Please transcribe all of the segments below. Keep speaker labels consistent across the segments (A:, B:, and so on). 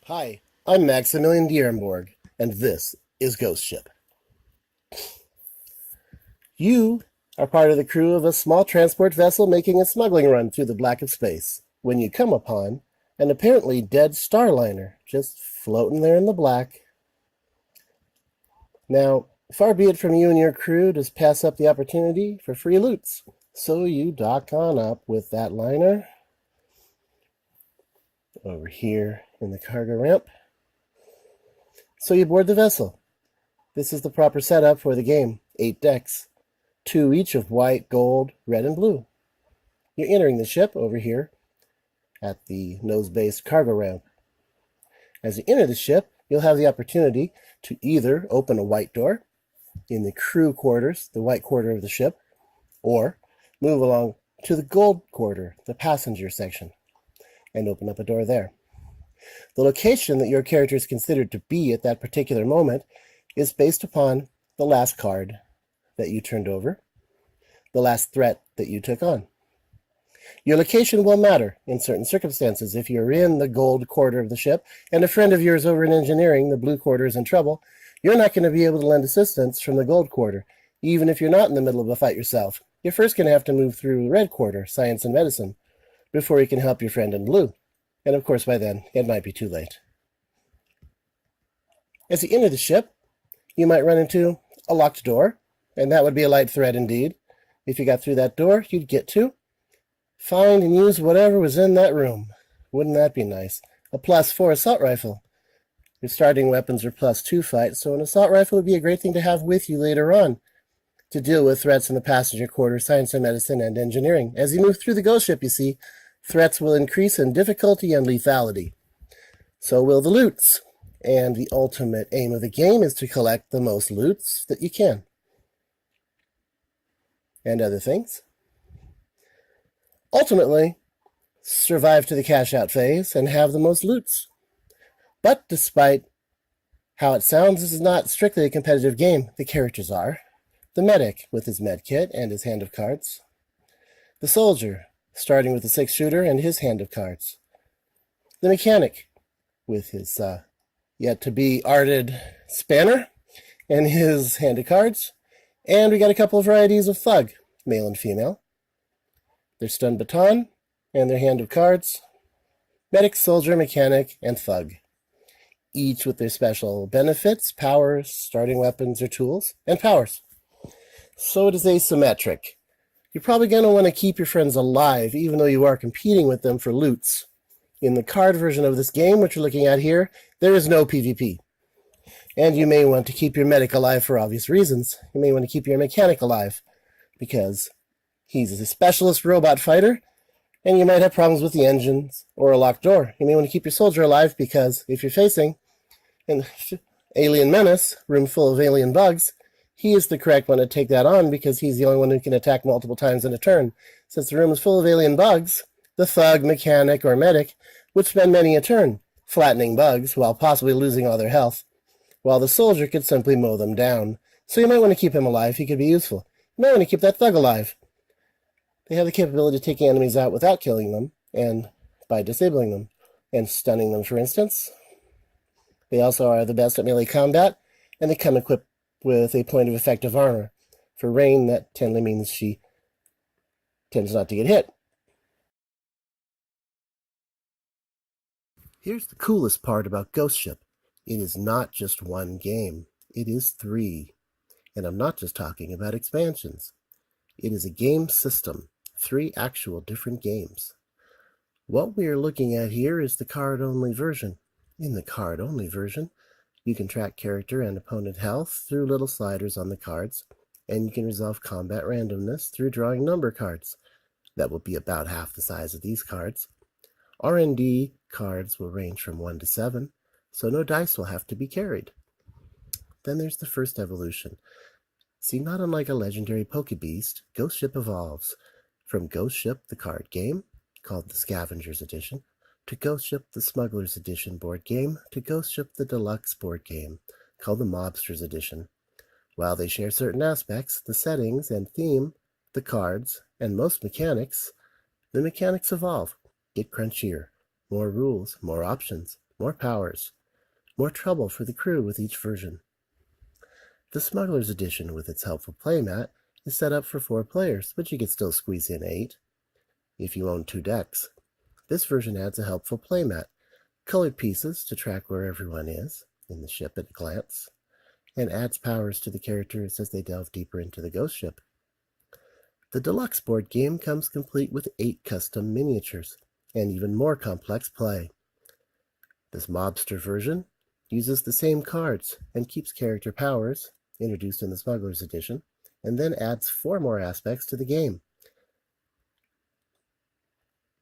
A: Hi, I'm Maximilian Dierenborg, and this is Ghostship. You are part of the crew of a small transport vessel making a smuggling run through the black of space when you come upon an apparently dead starliner just floating there in the black. Now, far be it from you and your crew to pass up the opportunity for free loots, so you dock on up with that liner over here in the cargo ramp. So you board the vessel. This is the proper setup for the game. 8 decks, 2 each of white, gold, red, and blue. You're entering the ship over here at the nose-based cargo ramp. As you enter the ship, you'll have the opportunity to either open a white door in the crew quarters, the white quarter of the ship, or move along to the gold quarter, the passenger section, and open up a door there. The location that your character is considered to be at that particular moment is based upon the last card that you turned over, the last threat that you took on. Your location will matter in certain circumstances. If you're in the gold quarter of the ship and a friend of yours over in engineering, the blue quarter, is in trouble, you're not going to be able to lend assistance from the gold quarter, even if you're not in the middle of a fight yourself. You're first going to have to move through the red quarter, science and medicine, before you can help your friend in blue. And of course, by then, it might be too late. As you enter the ship, you might run into a locked door, and that would be a light threat indeed. If you got through that door, you'd get to find and use whatever was in that room. Wouldn't that be nice? A +4 assault rifle. Your starting weapons are +2 fight, so an assault rifle would be a great thing to have with you later on to deal with threats in the passenger quarter, science and medicine, and engineering. As you move through the ghost ship, you see, threats will increase in difficulty and lethality. So will the loots. And the ultimate aim of the game is to collect the most loots that you can. And other things. Ultimately, survive to the cash out phase and have the most loots. But despite how it sounds, this is not strictly a competitive game. The characters are the medic with his med kit and his hand of cards, the soldier starting with the 6-shooter and his hand of cards, the mechanic with his yet to be arted spanner and his hand of cards, and we got a couple of varieties of thug, male and female, their stun baton and their hand of cards, medic, soldier, mechanic, and thug, each with their special benefits, powers, starting weapons or tools, and powers. So it is asymmetric. You're probably going to want to keep your friends alive, even though you are competing with them for loots. In the card version of this game, which you're looking at here, there is no PvP. And you may want to keep your medic alive for obvious reasons. You may want to keep your mechanic alive, because he's a specialist robot fighter, and you might have problems with the engines or a locked door. You may want to keep your soldier alive, because if you're facing an alien menace, room full of alien bugs, he is the correct one to take that on, because he's the only one who can attack multiple times in a turn. Since the room is full of alien bugs, the thug, mechanic, or medic would spend many a turn flattening bugs while possibly losing all their health, while the soldier could simply mow them down. So you might want to keep him alive. He could be useful. You might want to keep that thug alive. They have the capability of taking enemies out without killing them, and by disabling them and stunning them, for instance. They also are the best at melee combat, and they come equipped with a point of effective armor. For Rain, that tendly means she tends not to get hit. Here's the coolest part about Ghostship. It is not just one game. It is 3. And I'm not just talking about expansions. It is a game system. 3 actual different games. What we are looking at here is the card-only version. In the card-only version, you can track character and opponent health through little sliders on the cards, and you can resolve combat randomness through drawing number cards. That will be about half the size of these cards. R&D cards will range from 1 to 7, so no dice will have to be carried. Then there's the first evolution. See, not unlike a legendary Pokebeast, Ghostship evolves from Ghostship the card game, called the Scavengers Edition, to Ghostship the Smugglers Edition board game, to Ghostship the Deluxe board game, called the Mobsters Edition. While they share certain aspects, the settings and theme, the cards, and most mechanics, the mechanics evolve, get crunchier, more rules, more options, more powers, more trouble for the crew with each version. The Smuggler's Edition, with its helpful playmat, is set up for 4 players, but you can still squeeze in 8 if you own 2 decks. This version adds a helpful playmat, colored pieces to track where everyone is in the ship at a glance, and adds powers to the characters as they delve deeper into the Ghostship. The deluxe board game comes complete with 8 custom miniatures and even more complex play. This mobster version uses the same cards and keeps character powers, introduced in the Smuggler's Edition, and then adds 4 more aspects to the game.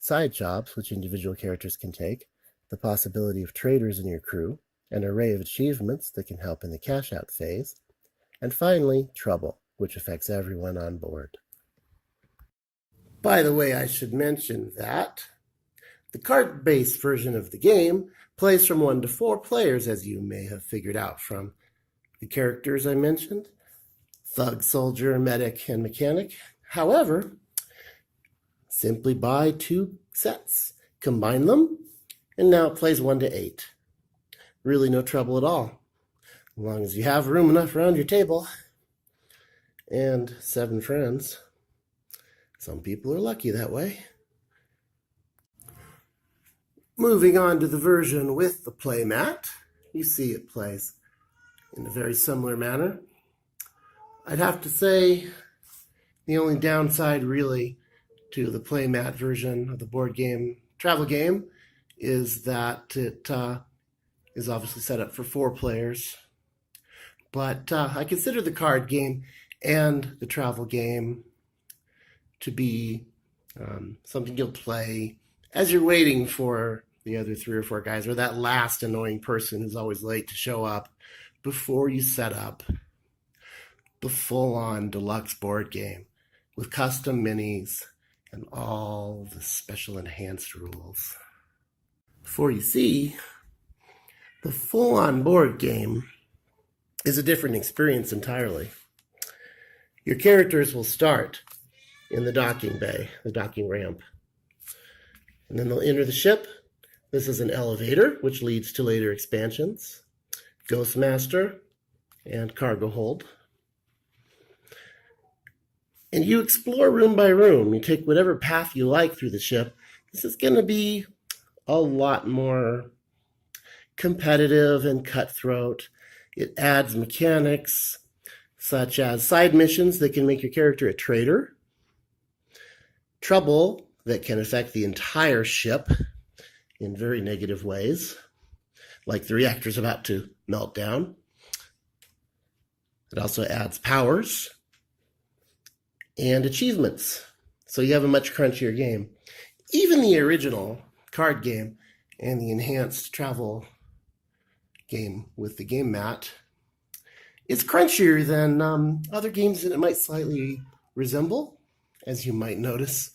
A: Side jobs, which individual characters can take, the possibility of traders in your crew, an array of achievements that can help in the cash-out phase, and finally, trouble, which affects everyone on board. By the way, I should mention that the card-based version of the game plays from 1 to 4 players, as you may have figured out from the characters I mentioned: Thug, Soldier, Medic, and Mechanic. However, simply buy 2 sets, combine them, and now it plays 1 to 8. Really no trouble at all, as long as you have room enough around your table and 7 friends. Some people are lucky that way. Moving on to the version with the playmat, you see it plays in a very similar manner. I'd have to say the only downside really to the playmat version of the board game, travel game, is that it is obviously set up for 4 players. But I consider the card game and the travel game to be something you'll play as you're waiting for the other 3 or 4 guys, or that last annoying person who's always late to show up, before you set up the full-on deluxe board game with custom minis and all the special enhanced rules. Before you see, the full-on board game is a different experience entirely. Your characters will start in the docking bay, the docking ramp, and then they'll enter the ship. This is an elevator, which leads to later expansions, Ghostmaster, and cargo hold. And you explore room by room. You take whatever path you like through the ship. This is going to be a lot more competitive and cutthroat. It adds mechanics such as side missions that can make your character a traitor, trouble that can affect the entire ship in very negative ways, like the reactor's about to melt down. It also adds powers and achievements, so you have a much crunchier game. Even the original card game and the enhanced travel game with the game mat is crunchier than other games that it might slightly resemble, as you might notice.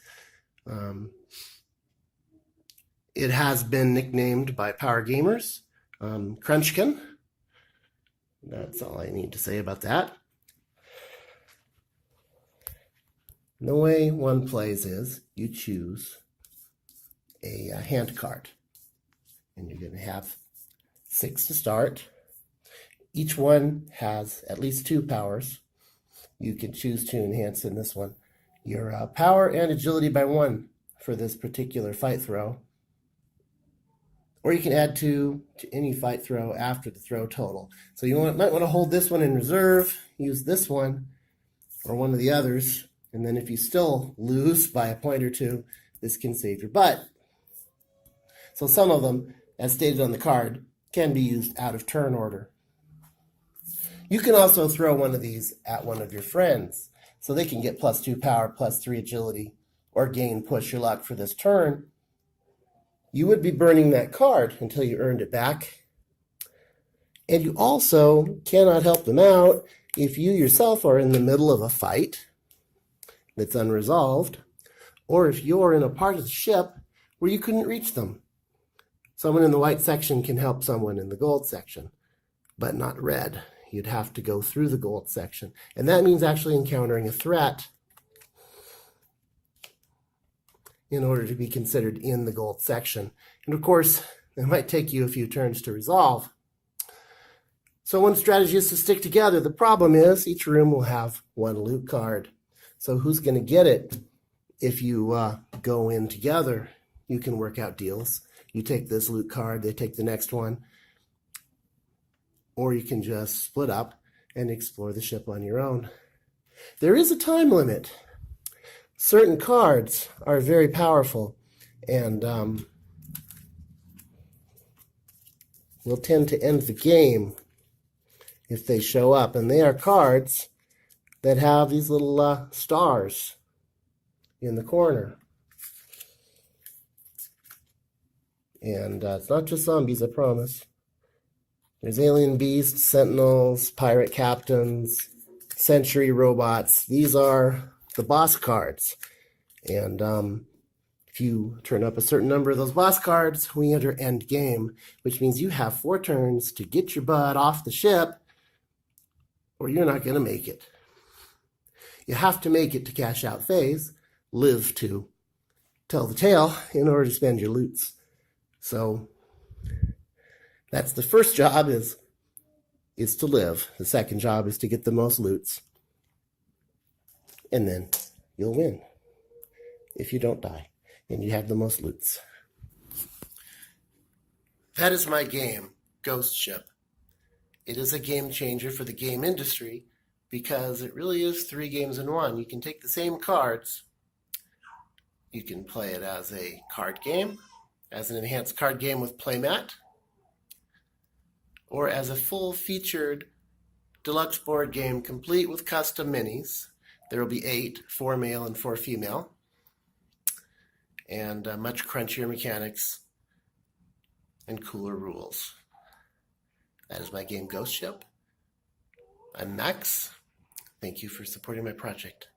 A: It has been nicknamed by power gamers Crunchkin. That's all I need to say about that. The way one plays is you choose a hand card, and you're going to have 6 to start. Each one has at least 2 powers. You can choose to enhance in this one your power and agility by 1 for this particular fight throw. Or you can add 2 to any fight throw after the throw total. So you might want to hold this one in reserve, use this one, or one of the others, and then if you still lose by a point or 2, this can save your butt. So some of them, as stated on the card, can be used out of turn order. You can also throw one of these at one of your friends, so they can get +2 power, +3 agility, or gain push your luck for this turn. You would be burning that card until you earned it back. And you also cannot help them out if you yourself are in the middle of a fight that's unresolved, or if you're in a part of the ship where you couldn't reach them. Someone in the white section can help someone in the gold section, but not red. You'd have to go through the gold section. And that means actually encountering a threat in order to be considered in the gold section. And of course, It might take you a few turns to resolve. So one strategy is to stick together. The problem is each room will have one loot card. So who's going to get it? If you go in together, you can work out deals. You take this loot card, they take the next one. Or you can just split up and explore the ship on your own. There is a time limit. Certain cards are very powerful and will tend to end the game if they show up. And they are cards that have these little stars in the corner. And it's not just zombies, I promise. There's alien beasts, sentinels, pirate captains, sentry robots. These are the boss cards. And if you turn up a certain number of those boss cards, we enter end game, which means you have 4 turns to get your butt off the ship, or you're not going to make it. You have to make it to cash out phase, live to tell the tale in order to spend your loots. So that's the first job is to live. The second job is to get the most loots. And then you'll win if you don't die and you have the most loots. That is my game, Ghostship. It is a game changer for the game industry because it really is 3 games in one. You can take the same cards. You can play it as a card game, as an enhanced card game with playmat, or as a full-featured deluxe board game complete with custom minis. There will be 8, 4 male and 4 female, and much crunchier mechanics and cooler rules. That is my game, Ghostship. I'm Max. Thank you for supporting my project.